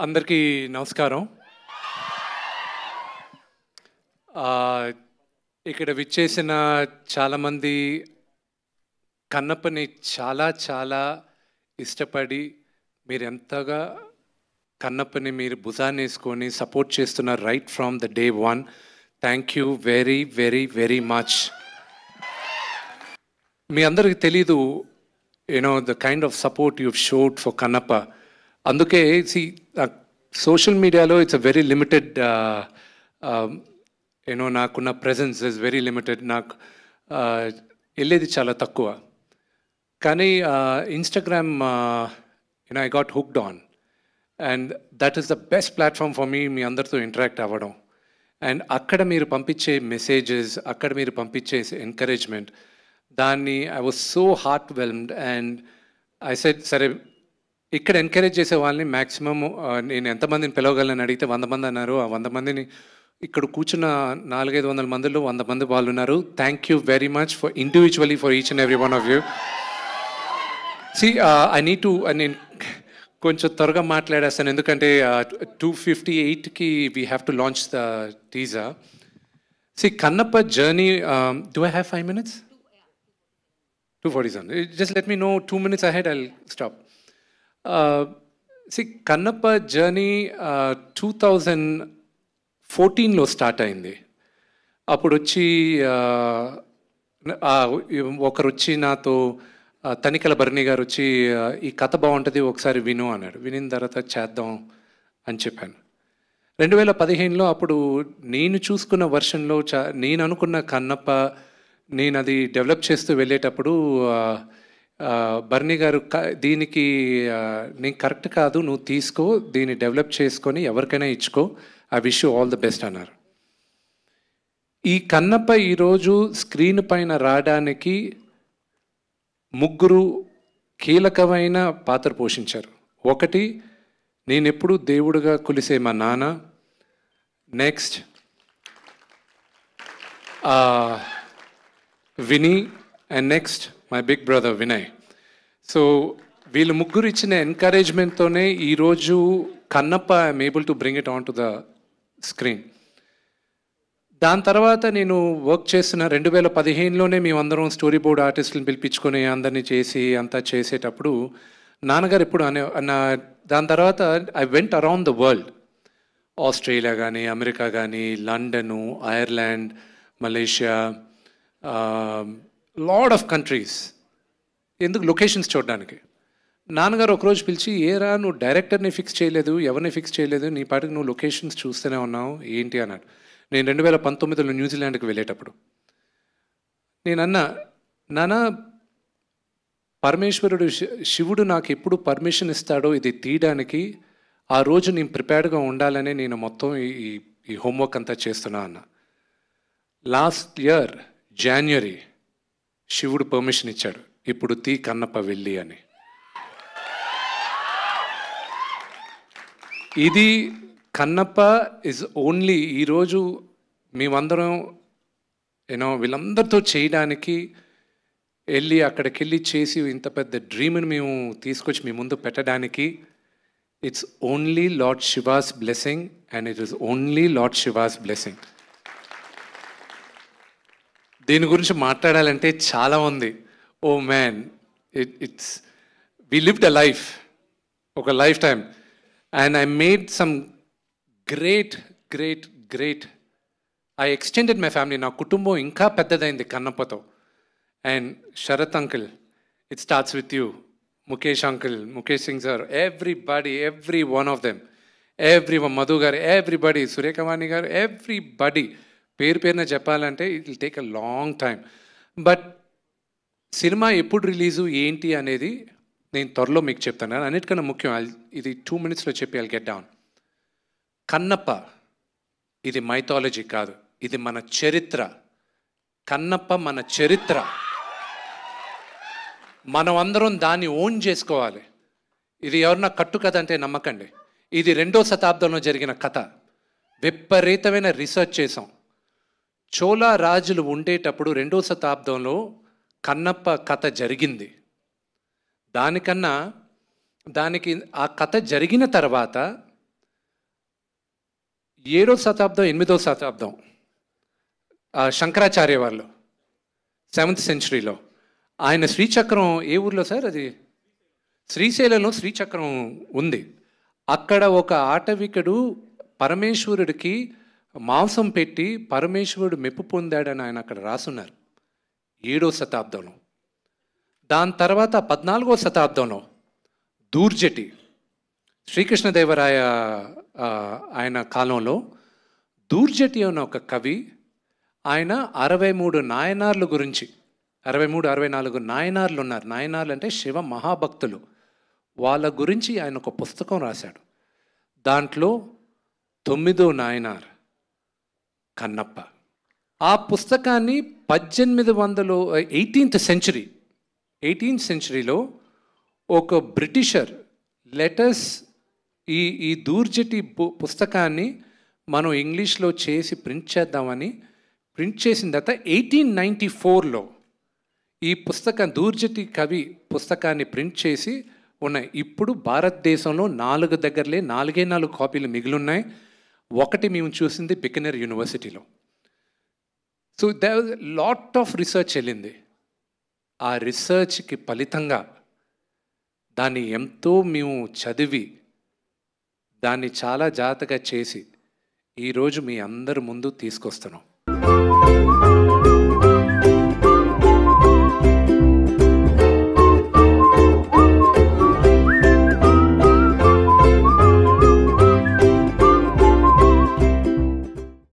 అందరికీ నమస్కారం. ఇక్కడ విచ్చేసిన చాలామంది కన్నప్పని చాలా ఇష్టపడి మీరు ఎంతగా కన్నప్పని మీరు భుజాన్ని వేసుకొని సపోర్ట్ చేస్తున్నారు right from the day one. Thank you very much. మీ అందరికి తెలీదు the kind of support you showed for Kannappa. అందుకే సోషల్ మీడియాలో ఇట్స్ అ వెరీ లిమిటెడ్ నాకున్న ప్రెజెన్స్ ఇస్ వెరీ లిమిటెడ్. నాకు వెళ్ళేది చాలా తక్కువ. కానీ Instagram I got hooked on and that is the best platform for మీ అందరితో ఇంటరాక్ట్ అవ్వడం. అండ్ అక్కడ మీరు పంపించే మెసేజెస్, అక్కడ మీరు పంపించే ఎంకరేజ్మెంట్, దాన్ని I was so heart whelmed. And I said సరే ఇక్కడ ఎంకరేజ్ చేసే వాళ్ళని మ్యాక్సిమమ్ నేను ఎంతమందిని పిలవగలను అడిగితే 100 మంది అన్నారు. ఆ 100 మందిని ఇక్కడ కూర్చున్న 400-500 మందిలో 100 మంది వాళ్ళు ఉన్నారు. Thank you very much for individually for each and every one of you. I need to నేను కొంచెం త్వరగా మాట్లాడేస్తాను ఎందుకంటే 2:58కి we have to launch the teaser. Kannappa journey. Do I have 5 minutes? 2:47. Just let me know 2 minutes ahead, I'll stop. Kannappa journey 2014లో start అయింది. అప్పుడు వచ్చి ఒకరు వచ్చి నాతో తనికెల భరణి గారు వచ్చి ఈ కథ బాగుంటుంది ఒకసారి విను అన్నాడు. వినిన తర్వాత చేద్దాం అని చెప్పాను. 2015లో అప్పుడు నేను చూసుకున్న వర్షన్లో నేను అనుకున్న కన్నప్ప నేను అది డెవలప్ చేస్తూ వెళ్ళేటప్పుడు భరణి గారు దీనికి నేను కరెక్ట్ కాదు, నువ్వు తీసుకో, దీన్ని డెవలప్ చేసుకొని ఎవరికైనా ఇచ్చుకో, I wish you all the best అన్నారు. ఈ కన్నప్ప ఈరోజు స్క్రీన్ పైన రావడానికి 3 కీలకమైన పాత్ర పోషించారు. ఒకటి, నేనెప్పుడు దేవుడిగా కొలిసే మా నాన్న. Next Vini. And next my big brother Vinay. So వీళ్ళు ముగ్గురు ఇచ్చిన ఎంకరేజ్మెంట్తోనే ఈరోజు Kannappa I'm able to bring it on to the screen. దాని తర్వాత నేను వర్క్ చేస్తున్న 2015లోనే మేమందరం స్టోరీ బోర్డ్ ఆర్టిస్టులను పిలిపించుకొని అందరినీ చేసి అంతా చేసేటప్పుడు నాన్నగారు ఎప్పుడు దాని తర్వాత I went around the world. Australia కానీ, అమెరికా కానీ, London, Ireland, Malaysia, lot of countries. ఎందుకు? లొకేషన్స్ చూడడానికి. నాన్నగారు ఒకరోజు పిలిచి, ఏరా నువ్వు డైరెక్టర్ని ఫిక్స్ చేయలేదు, ఎవరిని ఫిక్స్ చేయలేదు, నీ పాటికి నువ్వు లొకేషన్స్ చూస్తూనే ఉన్నావు ఏంటి అన్నాడు. నేను 2019లో న్యూజిలాండ్కి వెళ్ళేటప్పుడు నేనన్నా, నాన్న పరమేశ్వరుడు శివుడు నాకు ఎప్పుడు పర్మిషన్ ఇస్తాడో ఇది తీయడానికి, ఆ రోజు నేను ప్రిపేర్డ్గా ఉండాలని నేను మొత్తం ఈ హోంవర్క్ అంతా చేస్తున్నా అన్న. లాస్ట్ ఇయర్ జాన్వరి శివుడు పర్మిషన్ ఇచ్చాడు, ఇప్పుడు తీ కన్నప్ప వెళ్ళి అని. ఇది కన్నప్ప ఇస్ ఓన్లీ ఈరోజు మేమందరం వీళ్ళందరితో చేయడానికి వెళ్ళి అక్కడికి వెళ్ళి చేసి ఇంత పెద్ద డ్రీమ్ని మేము తీసుకొచ్చి మీ ముందు పెట్టడానికి it's only lord Shiva's blessing and it is only lord Shiva's blessing. దీని గురించి మాట్లాడాలంటే చాలా ఉంది. Oh man, it's we lived a life, ఒక lifetime. And I made some great I extended my family. నా కుటుంబం ఇంకా పెద్దదైంది కన్నప్పతో. And Sarath uncle, it starts with you. Mukesh uncle, Mukesh Singh sir, every one of them, Madhu garu, everybody, Surekha Vani garu, everybody పేరున చెప్పాలంటే it will take a long time. But cinema ఎప్పుడు release ఏంటి అనేది నేను త్వరలో మీకు చెప్తాను. అన్నిటికన్నా ముఖ్యం, ఇది 2 minutesలో చెప్పి ఐల్ గెట్ డౌన్. కన్నప్ప ఇది మైథాలజీ కాదు, ఇది మన చరిత్ర. కన్నప్ప మన చరిత్ర. మనం అందరం దాన్ని ఓన్ చేసుకోవాలి. ఇది ఎవరన్నా కట్టు కథ అంటే నమ్మకండి. ఇది 2వ శతాబ్దంలో జరిగిన కథ. విపరీతమైన రీసెర్చ్ చేసాం. చోళ రాజులు ఉండేటప్పుడు 2వ శతాబ్దంలో కన్నప్ప కథ జరిగింది. దానికి ఆ కథ జరిగిన తర్వాత 7వ శతాబ్దం 8వ శతాబ్దం శంకరాచార్య వాళ్ళు 7th సెంచరీలో ఆయన శ్రీచక్రం ఏ ఊర్లో సార్ అది? శ్రీశైలంలో శ్రీచక్రం ఉంది. అక్కడ ఒక ఆటవికుడు పరమేశ్వరుడికి మాంసం పెట్టి పరమేశ్వరుడు మెప్పు పొందాడని ఆయన అక్కడ రాసున్నారు 7వ శతాబ్దంలో. దాని తర్వాత 14వ శతాబ్దంలో దూర్జటి శ్రీకృష్ణదేవరాయ ఆయన కాలంలో దూర్జటి అన్న ఒక కవి ఆయన 63 నాయనార్ల గురించి 64 నాయనార్లు ఉన్నారు. నాయనార్లు అంటే శివ మహాభక్తులు. వాళ్ళ గురించి ఆయన ఒక పుస్తకం రాశాడు. దాంట్లో 9వ నాయనార్ కన్నప్ప. ఆ పుస్తకాన్ని 18th సెంచరీలో ఒక బ్రిటిషర్ లెటర్స్ ఈ దూర్జటి పుస్తకాన్ని మనం ఇంగ్లీష్లో చేసి ప్రింట్ చేద్దామని ప్రింట్ చేసిన తర్వాత 1894లో ఈ పుస్తకం దూర్జటి కవి పుస్తకాన్ని ప్రింట్ చేసి ఉన్నాయి. ఇప్పుడు భారతదేశంలో 4 కాపీలు మిగిలిన్నాయి. ఒకటి మేము చూసింది బికనర్ యూనివర్సిటీలో. So they lot of research వెళ్ళింది. ఆ రీసెర్చ్కి ఫలితంగా దాన్ని ఎంతో మేము చదివి దాన్ని చాలా జాగ్రత్తగా చేసి ఈరోజు మీ అందరి ముందు తీసుకొస్తున్నాం.